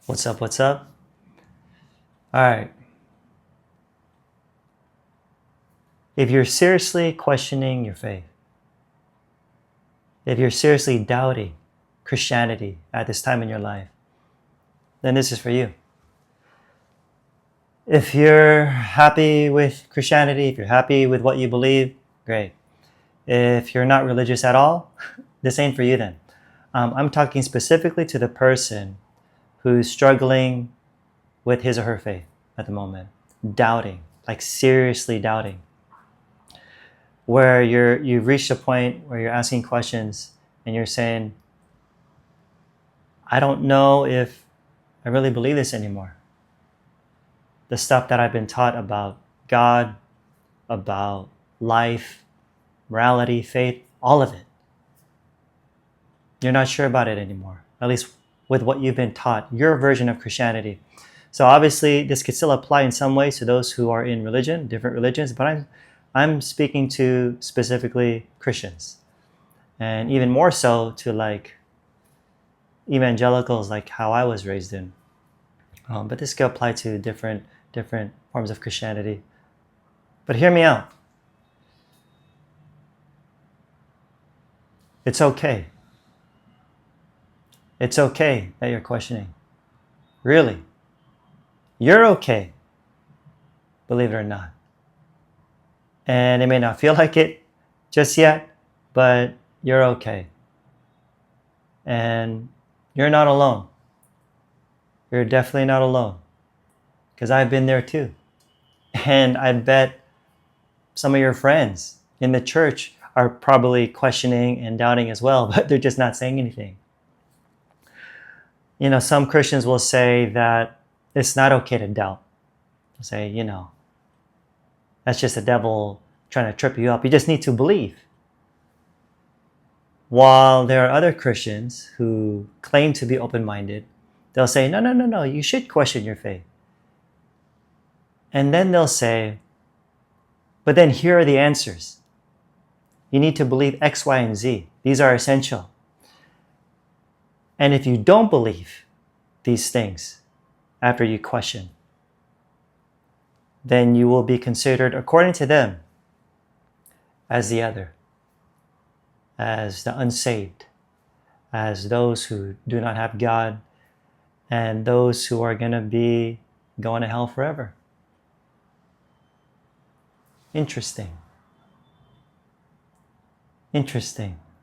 What's up? What's up? All right. If you're seriously questioning your faith, if you're seriously doubting Christianity at this time in your life, then this is for you. If you're happy with Christianity, if you're happy with what you believe, great. If you're not religious at all, this ain't for you then. I'm talking specifically to the person who's struggling with his or her faith at the moment, doubting, like seriously doubting, where you've reached a point where you're asking questions and you're saying, I don't know if I really believe this anymore. The stuff that I've been taught about God, about life, morality, faith, all of it. You're not sure about it anymore, at least with what you've been taught, your version of Christianity. So obviously this could still apply in some ways to those who are in religion, different religions, but I'm speaking to specifically Christians, and even more so to like evangelicals, like how I was raised in. But this could apply to different forms of Christianity. But hear me out. It's okay. It's okay that you're questioning. Really. You're okay, believe it or not. And it may not feel like it just yet, but you're okay. And you're not alone. You're definitely not alone. Because I've been there too. And I bet some of your friends in the church are probably questioning and doubting as well, but they're just not saying anything. You know, some Christians will say that it's not okay to doubt. They'll say, that's just the devil trying to trip you up. You just need to believe. While there are other Christians who claim to be open-minded, they'll say, no, you should question your faith. And then they'll say, but then here are the answers. You need to believe X, Y, and Z. These are essential. And if you don't believe these things after you question, then you will be considered, according to them, as the other, as the unsaved, as those who do not have God, and those who are going to be going to hell forever. Interesting.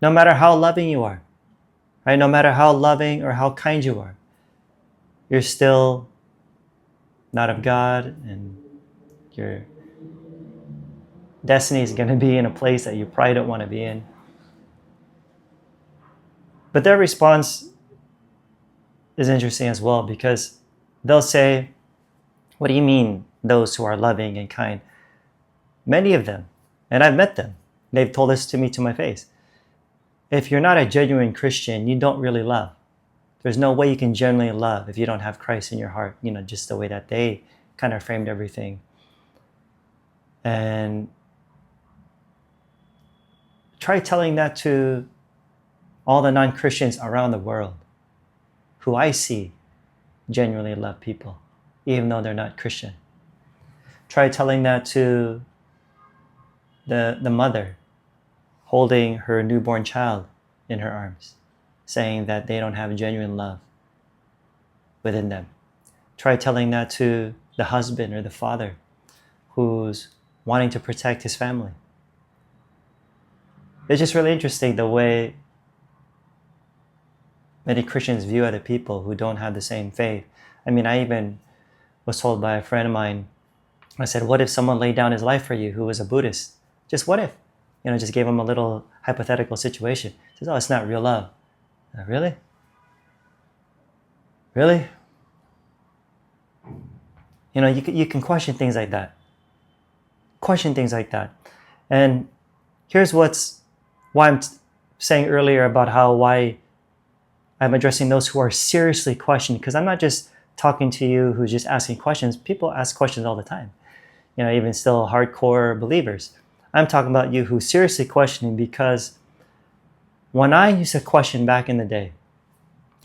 No matter how loving you are, right? No matter how loving or how kind you are, you're still not of God, and your destiny is going to be in a place that you probably don't want to be in. But their response is interesting as well, because they'll say, what do you mean those who are loving and kind? Many of them, and I've met them, they've told this to me to my face. If you're not a genuine Christian, you don't really love. There's no way you can genuinely love if you don't have Christ in your heart, just the way that they kind of framed everything. And try telling that to all the non-Christians around the world who I see genuinely love people, even though they're not Christian. Try telling that to the mother holding her newborn child in her arms, saying that they don't have genuine love within them. Try telling that to the husband or the father who's wanting to protect his family. It's just really interesting the way many Christians view other people who don't have the same faith. I mean, I even was told by a friend of mine, I said, what if someone laid down his life for you who was a Buddhist? Just what if? Just gave him a little hypothetical situation. He says, oh, it's not real love. Really? Really? You can question things like that. And here's why I'm saying earlier about why I'm addressing those who are seriously questioning, because I'm not just talking to you who's just asking questions. People ask questions all the time. Even still hardcore believers. I'm talking about you who's seriously questioning, because when I used to question back in the day,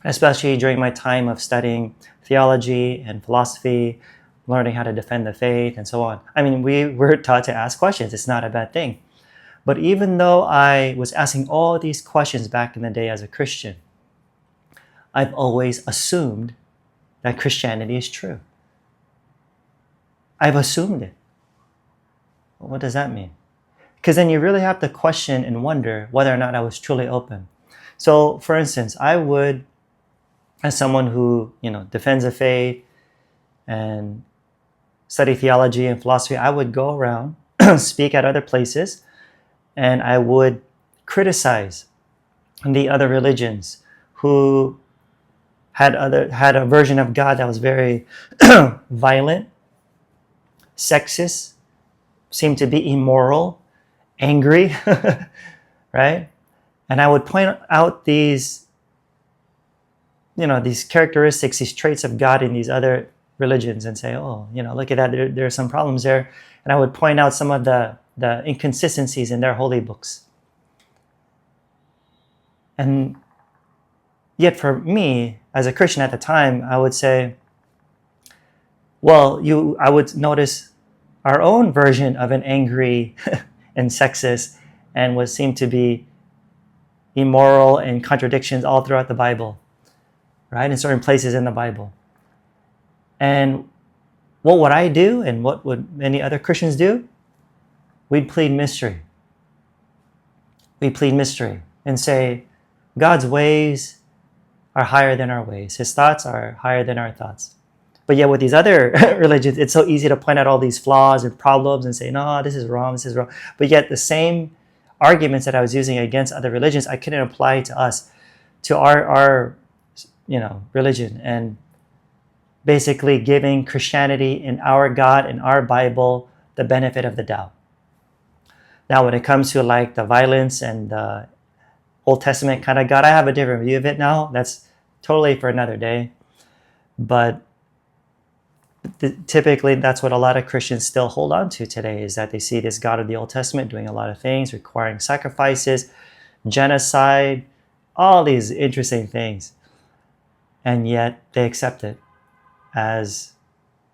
especially during my time of studying theology and philosophy, learning how to defend the faith and so on. I mean, we were taught to ask questions. It's not a bad thing. But even though I was asking all these questions back in the day as a Christian, I've always assumed that Christianity is true. I've assumed it. Well, what does that mean? Because then you really have to question and wonder whether or not I was truly open. So, for instance, I would, as someone who, defends the faith and study theology and philosophy, I would go around, speak at other places, and I would criticize the other religions who had a version of God that was very violent, sexist, seemed to be immoral, angry, right? And I would point out these characteristics, these traits of God in these other religions and say, oh, look at that, there are some problems there. And I would point out some of the inconsistencies in their holy books. And yet for me, as a Christian at the time, I would say, well, I would notice our own version of an angry and sexist and what seemed to be immoral and contradictions all throughout the Bible, right? In certain places in the Bible. And what would I do and what would many other Christians do? We'd plead mystery. We'd plead mystery and say, God's ways are higher than our ways. His thoughts are higher than our thoughts. But yet with these other religions, it's so easy to point out all these flaws and problems and say, no, this is wrong, this is wrong. But yet the same arguments that I was using against other religions, I couldn't apply to us, to our religion, and basically giving Christianity and our God and our Bible the benefit of the doubt. Now, when it comes to like the violence and the Old Testament kind of God, I have a different view of it now. That's totally for another day. But typically, that's what a lot of Christians still hold on to today, is that they see this God of the Old Testament doing a lot of things, requiring sacrifices, genocide, all these interesting things. And yet they accept it as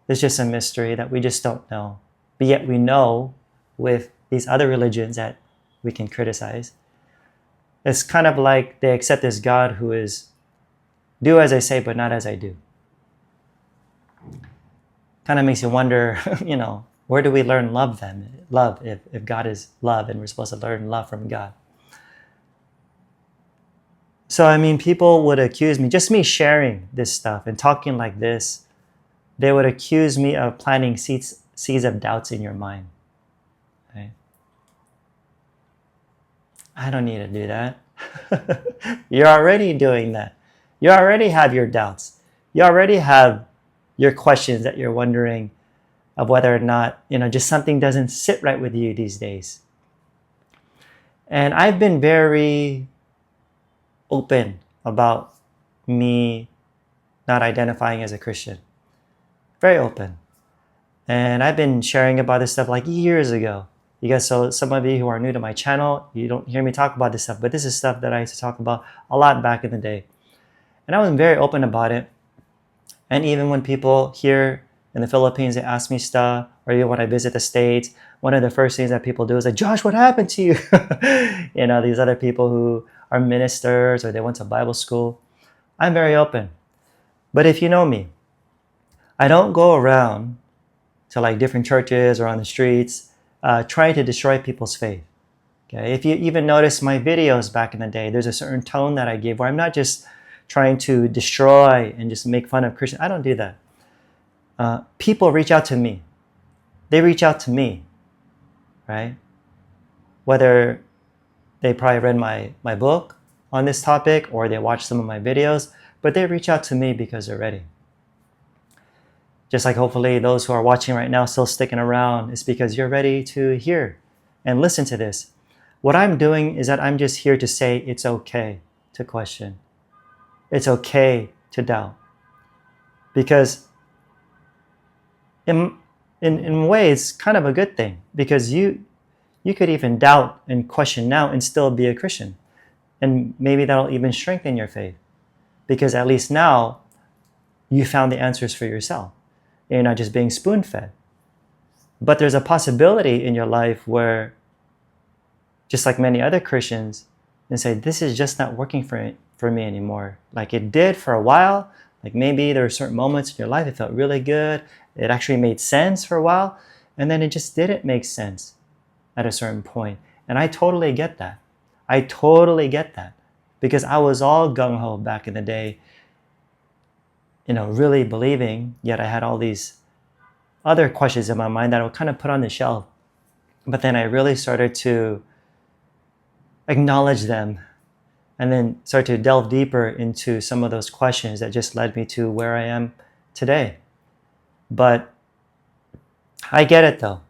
it's just a mystery that we just don't know. But yet we know with these other religions that we can criticize. It's kind of like they accept this God who is do as I say, but not as I do. Kind of makes you wonder, where do we learn love then? Love, if God is love and we're supposed to learn love from God. So, people would accuse me, just me sharing this stuff and talking like this, they would accuse me of planting seeds of doubts in your mind. Right? I don't need to do that. You're already doing that. You already have your doubts. You already have your questions that you're wondering of whether or not, just something doesn't sit right with you these days. And I've been very open about me not identifying as a Christian. Very open. And I've been sharing about this stuff like years ago. You guys, so some of you who are new to my channel, you don't hear me talk about this stuff, but this is stuff that I used to talk about a lot back in the day. And I was very open about it. And even when people here in the Philippines, they ask me stuff, or even when I visit the States, one of the first things that people do is like, Josh, what happened to you? These other people who are ministers or they went to Bible school. I'm very open. But if you know me, I don't go around to like different churches or on the streets trying to destroy people's faith. Okay? If you even notice my videos back in the day, there's a certain tone that I give where I'm not just trying to destroy and just make fun of Christians. I don't do that. People reach out to me. They reach out to me, right? Whether they probably read my book on this topic or they watch some of my videos, but they reach out to me because they're ready. Just like hopefully those who are watching right now still sticking around is because you're ready to hear and listen to this. What I'm doing is that I'm just here to say it's okay to question. It's okay to doubt. Because in a way, it's kind of a good thing, because you could even doubt and question now and still be a Christian. And maybe that'll even strengthen your faith. because at least now you found the answers for yourself. You're not just being spoon-fed. But there's a possibility in your life where, just like many other Christians, and say, this is just not working for me anymore. Like it did for a while. Like maybe there were certain moments in your life it felt really good. It actually made sense for a while. And then it just didn't make sense at a certain point. And I totally get that. I totally get that. Because I was all gung-ho back in the day, really believing, yet I had all these other questions in my mind that I would kind of put on the shelf. But then I really started to acknowledge them and then start to delve deeper into some of those questions that just led me to where I am today. But I get it though.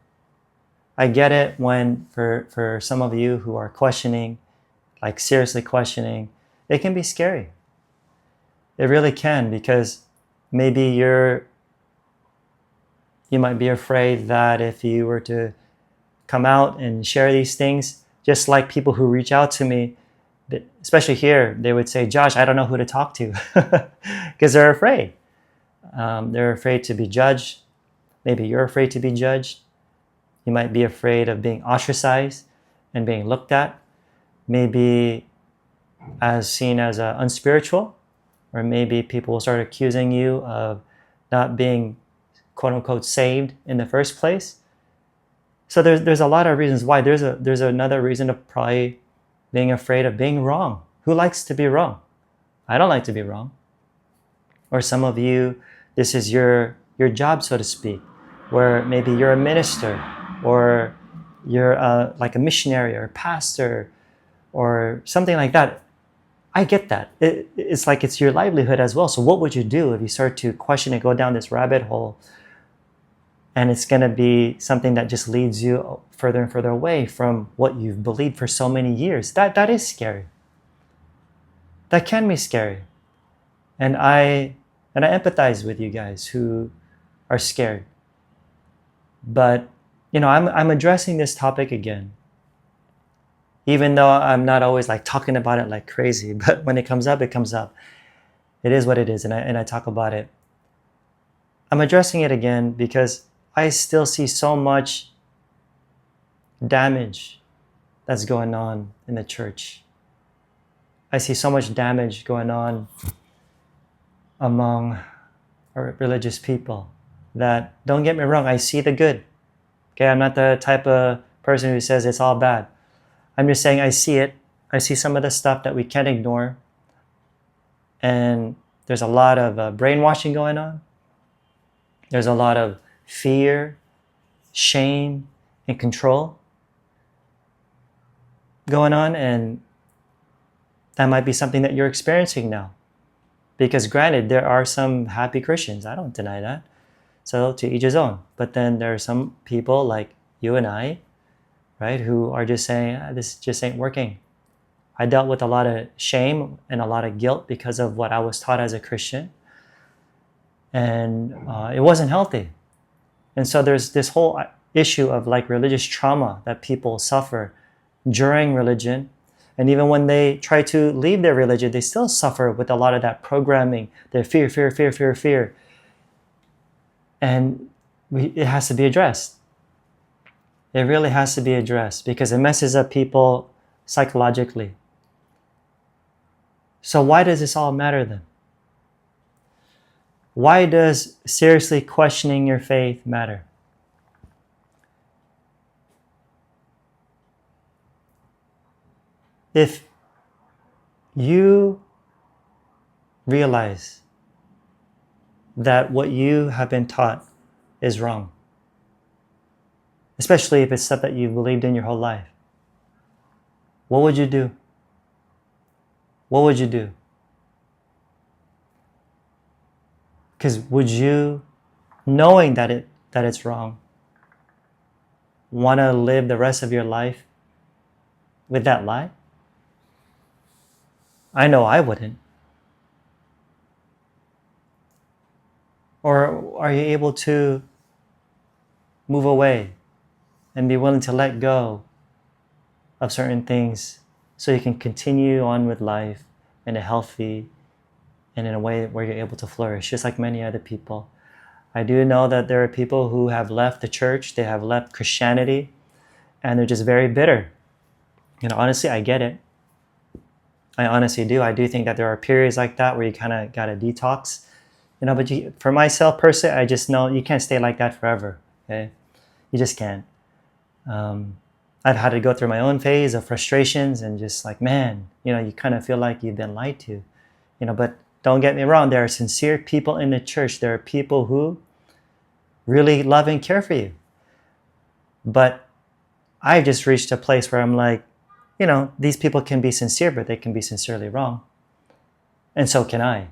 I get it when for some of you who are questioning, like seriously questioning, it can be scary. It really can, because maybe you might be afraid that if you were to come out and share these things, just like people who reach out to me, especially here, they would say, Josh, I don't know who to talk to, because they're afraid. They're afraid to be judged. Maybe you're afraid to be judged. You might be afraid of being ostracized and being looked at, maybe as seen as unspiritual, or maybe people will start accusing you of not being quote unquote saved in the first place. So there's a lot of reasons why. There's another reason of probably being afraid of being wrong. Who likes to be wrong? I don't like to be wrong. Or some of you, this is your job, so to speak, where maybe you're a minister, or you're like a missionary or a pastor or something like that. I get that. It's like it's your livelihood as well. So what would you do if you start to question and go down this rabbit hole, and it's going to be something that just leads you further and further away from what you've believed for so many years? That is scary. That can be scary. And I empathize with you guys who are scared. But I'm addressing this topic again, even though I'm not always like talking about it like crazy. But when it comes up, it comes up. It is what it is, and I talk about it. I'm addressing it again because I still see so much damage that's going on in the church. I see so much damage going on among our religious people that, don't get me wrong, I see the good. Okay, I'm not the type of person who says it's all bad. I'm just saying I see it. I see some of the stuff that we can't ignore. And there's a lot of brainwashing going on. There's a lot of fear, shame, and control going on. And that might be something that you're experiencing now. Because granted, there are some happy Christians. I don't deny that. So to each his own. But then there are some people like you and I, right, who are just saying, this just ain't working. I dealt with a lot of shame and a lot of guilt because of what I was taught as a Christian. And it wasn't healthy. And so there's this whole issue of like religious trauma that people suffer during religion. And even when they try to leave their religion, they still suffer with a lot of that programming, their fear, fear, fear, fear, fear. And it has to be addressed. It really has to be addressed because it messes up people psychologically. So why does this all matter then? Why does seriously questioning your faith matter? If you realize that what you have been taught is wrong, especially if it's stuff that you've believed in your whole life, what would you do? What would you do? Because would you, knowing that it's wrong, want to live the rest of your life with that lie? I know I wouldn't. Or are you able to move away and be willing to let go of certain things so you can continue on with life in a healthy and in a way where you're able to flourish, just like many other people. I do know that there are people who have left the church, they have left Christianity, and they're just very bitter. Honestly, I get it. I honestly do. I do think that there are periods like that where you kind of got to detox. But for myself personally, I just know you can't stay like that forever. Okay, you just can't. I've had to go through my own phase of frustrations and just like, man, you kind of feel like you've been lied to. But don't get me wrong. There are sincere people in the church. There are people who really love and care for you. But I've just reached a place where I'm like, these people can be sincere, but they can be sincerely wrong. And so can I.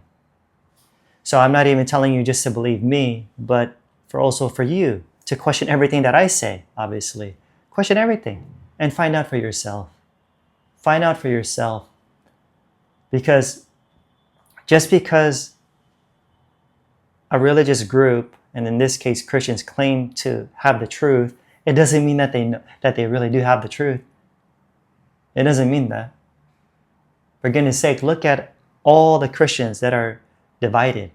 So I'm not even telling you just to believe me, but also for you to question everything that I say, obviously. Question everything and find out for yourself. Find out for yourself. Because just because a religious group, and in this case Christians, claim to have the truth, it doesn't mean that they really do have the truth. It doesn't mean that. For goodness sake, look at all the Christians that are divided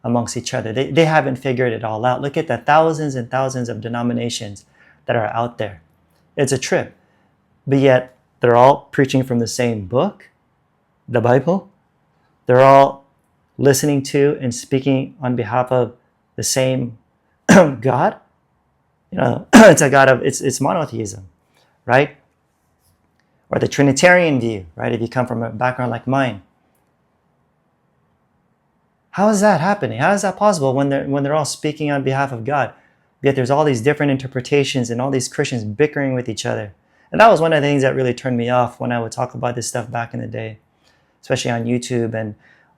amongst each other. They haven't figured it all out. Look at the thousands and thousands of denominations that are out there. It's a trip. But yet, they're all preaching from the same book, the Bible. They're all listening to and speaking on behalf of the same God. It's a God of, it's monotheism, right? Or the Trinitarian view, right? If you come from a background like mine. How is that happening? How is that possible when they're all speaking on behalf of God? Yet there's all these different interpretations and all these Christians bickering with each other. And that was one of the things that really turned me off when I would talk about this stuff back in the day, especially on YouTube. And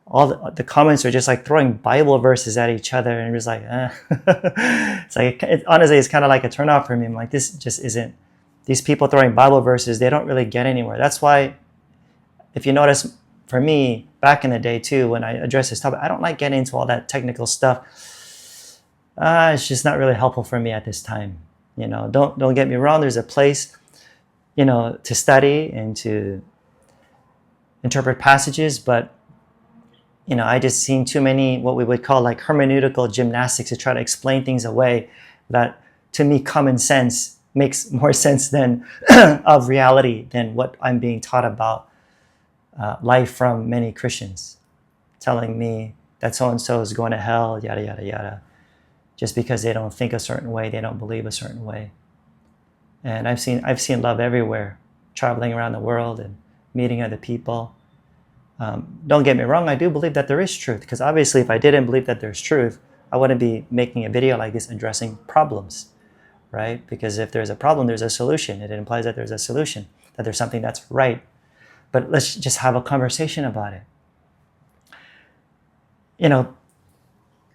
all the comments are just like throwing Bible verses at each other. And it was like, It's like, honestly, it's kind of like a turnoff for me. I'm like, this just isn't, these people throwing Bible verses, they don't really get anywhere. That's why, if you notice, for me, back in the day too, when I address this topic, I don't like getting into all that technical stuff. It's just not really helpful for me at this time. Don't get me wrong. There's a place, to study and to interpret passages, but I just seen too many what we would call like hermeneutical gymnastics to try to explain things away that, to me, common sense makes more sense than of reality than what I'm being taught about life from many Christians, telling me that so-and-so is going to hell, yada, yada, yada, just because they don't think a certain way, they don't believe a certain way. And I've seen love everywhere, traveling around the world and meeting other people. Don't get me wrong, I do believe that there is truth, because obviously if I didn't believe that there's truth, I wouldn't be making a video like this addressing problems, right? Because if there's a problem, there's a solution. It implies that there's a solution, that there's something that's right. But let's just have a conversation about it.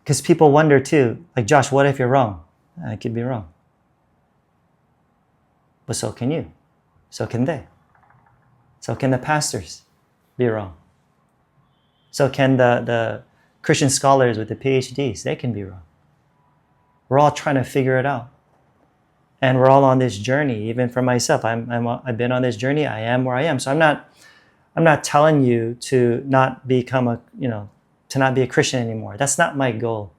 Because people wonder too, like, Josh, what if you're wrong? I could be wrong. But so can you. So can they. So can the pastors be wrong. So can the Christian scholars with the PhDs, they can be wrong. We're all trying to figure it out. And we're all on this journey, even for myself. I've been on this journey. I am where I am. So I'm not telling you to not become to not be a Christian anymore. That's not my goal.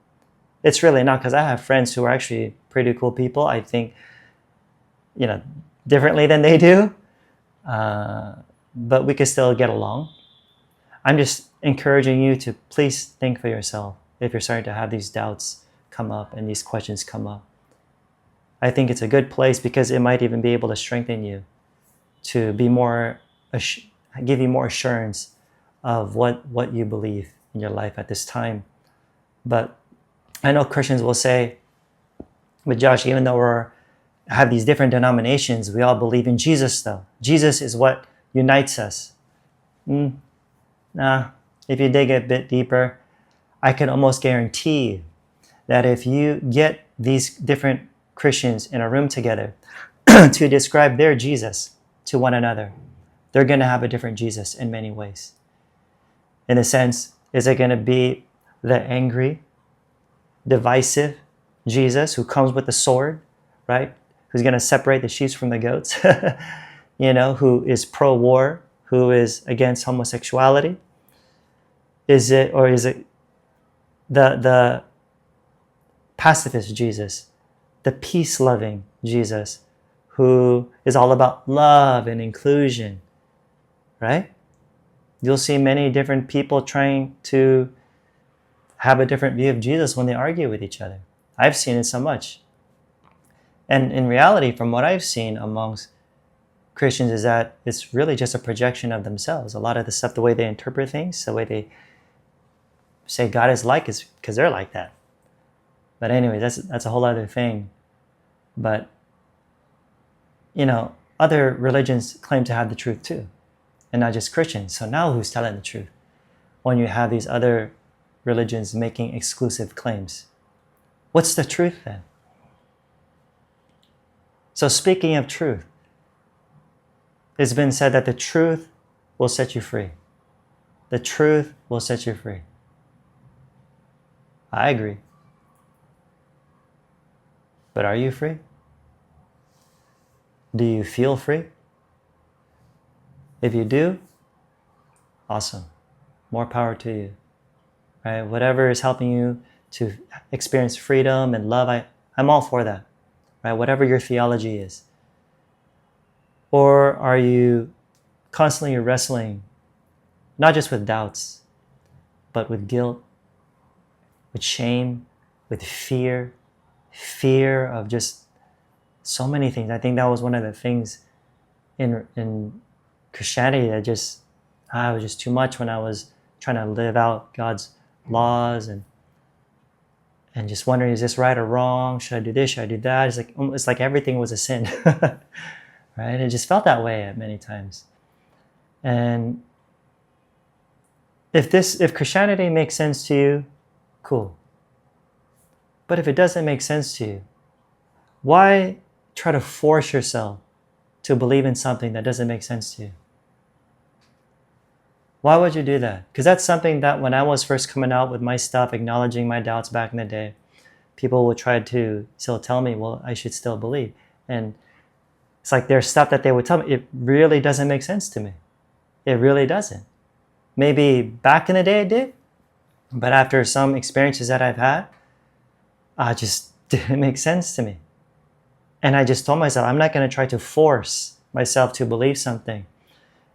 It's really not, because I have friends who are actually pretty cool people. I think, differently than they do. But we can still get along. I'm just encouraging you to please think for yourself if you're starting to have these doubts come up and these questions come up. I think it's a good place, because it might even be able to strengthen you to be more, give you more assurance of what you believe in your life at this time. But I know Christians will say, but Josh, even though we have these different denominations, we all believe in Jesus though. Jesus is what unites us. Nah, if you dig a bit deeper, I can almost guarantee you that if you get these different Christians in a room together to describe their Jesus to one another, they're going to have a different Jesus in many ways. In a sense, is it going to be the angry, divisive Jesus who comes with a sword, right? Who's going to separate the sheep from the goats, who is pro-war, who is against homosexuality? Is it the pacifist Jesus, the peace-loving Jesus, who is all about love and inclusion, right? You'll see many different people trying to have a different view of Jesus when they argue with each other. I've seen it so much. And in reality, from what I've seen amongst Christians, is that it's really just a projection of themselves. A lot of the stuff, the way they interpret things, the way they say God is like, is because they're like that. But anyway, that's a whole other thing. But, other religions claim to have the truth too, and not just Christians. So now who's telling the truth when you have these other religions making exclusive claims? What's the truth then? So speaking of truth, it's been said that the truth will set you free. The truth will set you free. I agree. But are you free? Do you feel free? If you do, awesome. More power to you. Right? Whatever is helping you to experience freedom and love, I'm all for that. Right? Whatever your theology is. Or are you constantly wrestling, not just with doubts, but with guilt, with shame, with fear of just so many things. I think that was one of the things in Christianity that just was just too much when I was trying to live out God's laws and just wondering, is this right or wrong? Should I do this? Should I do that? It's like everything was a sin. Right? It just felt that way at many times. And if Christianity makes sense to you, cool. But if it doesn't make sense to you, why try to force yourself to believe in something that doesn't make sense to you? Why would you do that? Because that's something that when I was first coming out with my stuff, acknowledging my doubts back in the day, people would try to still tell me, well, I should still believe. And it's like there's stuff that they would tell me, it really doesn't make sense to me. It really doesn't. Maybe back in the day it did, but after some experiences that I've had, it just didn't make sense to me. And I just told myself, I'm not going to try to force myself to believe something.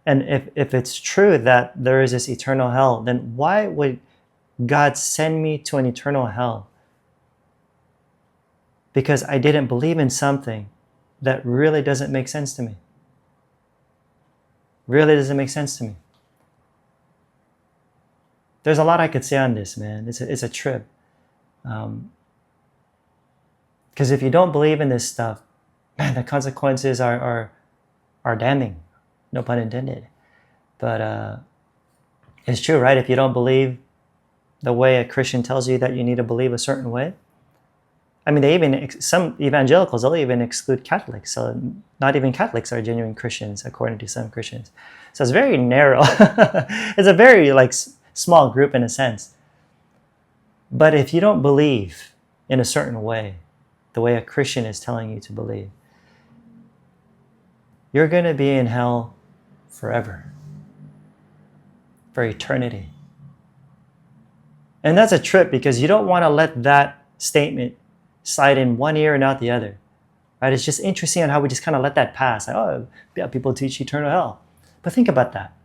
And if it's true that there is this eternal hell, then why would God send me to an eternal hell? Because I didn't believe in something that really doesn't make sense to me. Really doesn't make sense to me. There's a lot I could say on this, man. It's a trip. Because if you don't believe in this stuff, man, the consequences are damning. No pun intended. But it's true, right? If you don't believe the way a Christian tells you that you need to believe a certain way, I mean, some evangelicals, they'll even exclude Catholics. So not even Catholics are genuine Christians, according to some Christians. So it's very narrow. It's a very small group in a sense. But if you don't believe in a certain way, the way a Christian is telling you to believe, you're going to be in hell forever, for eternity. And that's a trip because you don't want to let that statement slide in one ear and out the other. Right? It's just interesting on how we just kind of let that pass. Oh, yeah, people teach eternal hell. But think about that.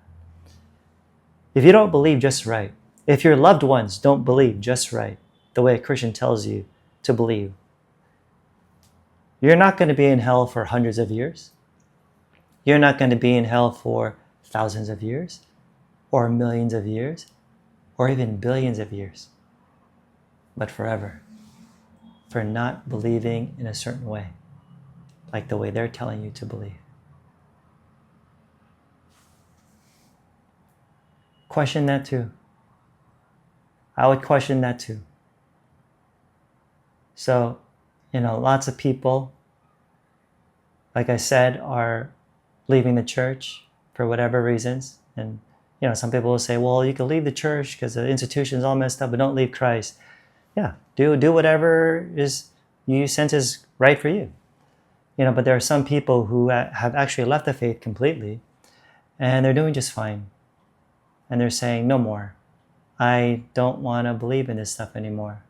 If you don't believe just right, if your loved ones don't believe just right, the way a Christian tells you to believe, you're not going to be in hell for hundreds of years. You're not going to be in hell for thousands of years, or millions of years, or even billions of years, but forever, for not believing in a certain way, like the way they're telling you to believe. Question that too. I would question that too. So, lots of people, like I said, are leaving the church for whatever reasons. And, some people will say, well, you can leave the church because the institution's all messed up, but don't leave Christ. Yeah, do whatever you sense is right for you. But there are some people who have actually left the faith completely, and they're doing just fine. And they're saying, no more. I don't want to believe in this stuff anymore.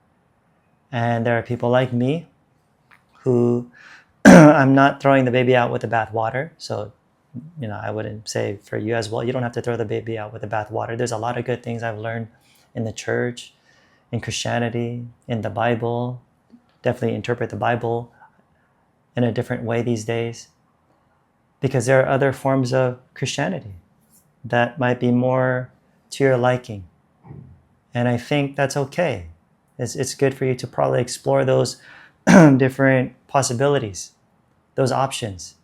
And there are people like me who I'm not throwing the baby out with the bathwater. So, I wouldn't say for you as well, you don't have to throw the baby out with the bathwater. There's a lot of good things I've learned in the church, in Christianity, in the Bible. Definitely interpret the Bible in a different way these days, because there are other forms of Christianity that might be more to your liking. And I think that's okay. It's good for you to probably explore those different possibilities, those options.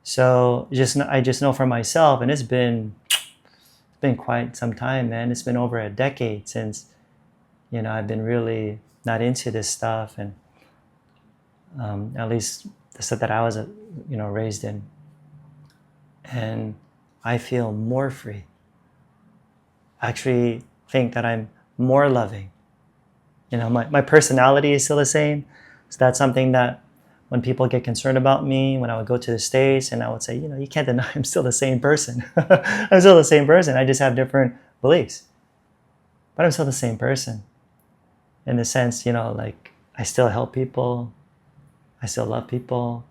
So I just know for myself, and it's been quite some time, man. It's been over a decade since, I've been really not into this stuff, and at least the stuff that I was, raised in. And I feel more free. I actually think that I'm more loving. My personality is still the same. So that's something that when people get concerned about me, when I would go to the States and I would say, you can't deny I'm still the same person. I'm still the same person. I just have different beliefs. But I'm still the same person. In the sense, like I still help people. I still love people.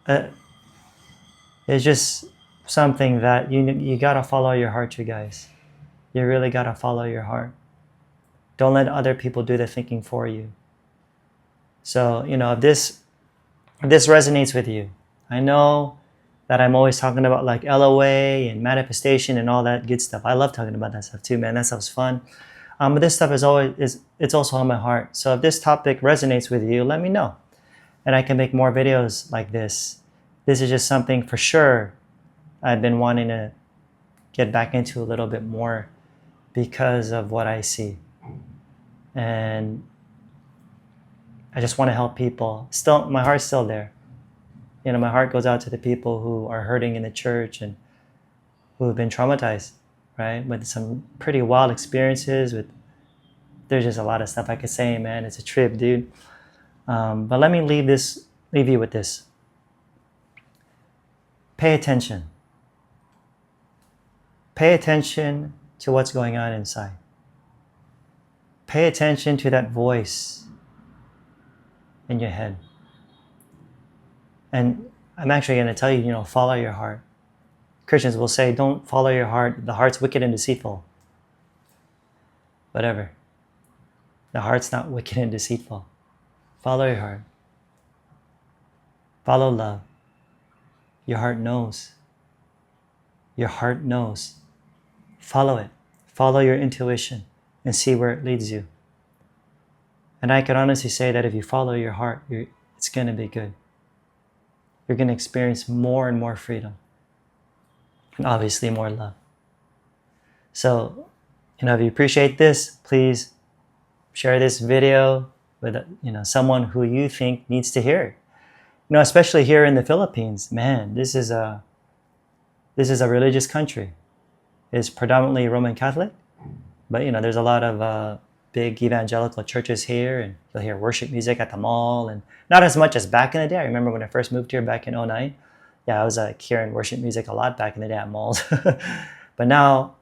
It's just something that you gotta follow your heart, you guys. You really gotta follow your heart. Don't let other people do the thinking for you. So, if this resonates with you, I know that I'm always talking about like LOA and manifestation and all that good stuff. I love talking about that stuff too, man. That stuff's fun. But this stuff it's also on my heart. So if this topic resonates with you, let me know. And I can make more videos like this. This is just something for sure I've been wanting to get back into a little bit more because of what I see. And I just want to help people. Still, my heart's still there. My heart goes out to the people who are hurting in the church and who have been traumatized, right? With some pretty wild experiences. There's just a lot of stuff I could say, man. It's a trip, dude. But let me leave you with this. Pay attention. Pay attention to what's going on inside. Pay attention to that voice in your head. And I'm actually going to tell you, follow your heart. Christians will say, don't follow your heart. The heart's wicked and deceitful. Whatever. The heart's not wicked and deceitful. Follow your heart. Follow love. Your heart knows. Your heart knows. Follow it. Follow your intuition and see where it leads you. And I can honestly say that if you follow your heart, it's going to be good. You're going to experience more and more freedom. And obviously more love. So, if you appreciate this, please share this video with someone who you think needs to hear it. Especially here in the Philippines, man, this is a religious country. It's predominantly Roman Catholic, but there's a lot of big evangelical churches here, and you'll hear worship music at the mall, and not as much as back in the day. I remember when I first moved here back in 2009. Yeah, I was hearing worship music a lot back in the day at malls. But now,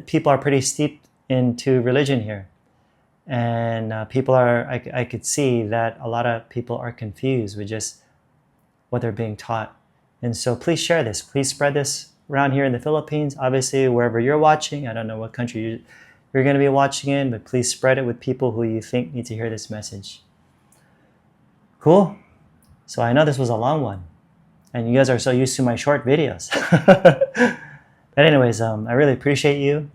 people are pretty steeped into religion here. And I could see that a lot of people are confused with just what they're being taught. And so please share this. Please spread this around here in the Philippines. Obviously, wherever you're watching, I don't know what country you're going to be watching in, but please spread it with people who you think need to hear this message. Cool? So I know this was a long one, and you guys are so used to my short videos. But anyways, I really appreciate you,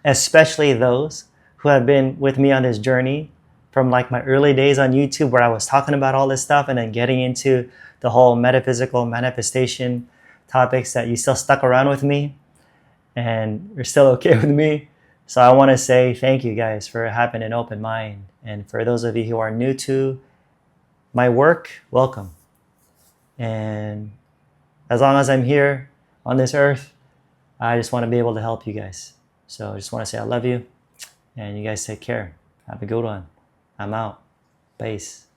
especially those who have been with me on this journey from like my early days on YouTube where I was talking about all this stuff and then getting into the whole metaphysical manifestation topics, that you still stuck around with me and you're still okay with me. So I want to say thank you guys for having an open mind. And for those of you who are new to my work, welcome. And as long as I'm here on this earth, I just want to be able to help you guys. So I just want to say I love you. And you guys take care. Have a good one. I'm out. Peace.